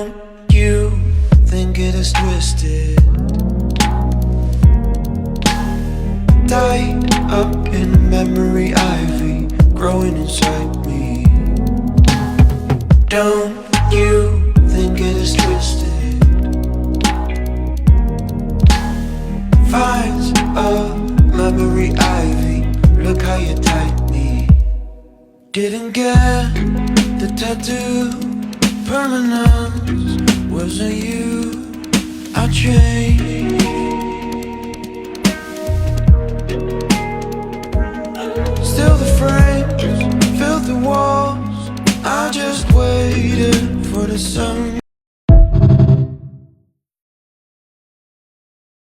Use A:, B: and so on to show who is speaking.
A: Don't you think it is twisted, tied up in memory ivy growing inside me? Don't you think it is twisted, vines of memory ivy, look how you tied me. Didn't get the tattoo, permanence wasn't you. I changed, still the frames filled the walls. I just waited for the sun.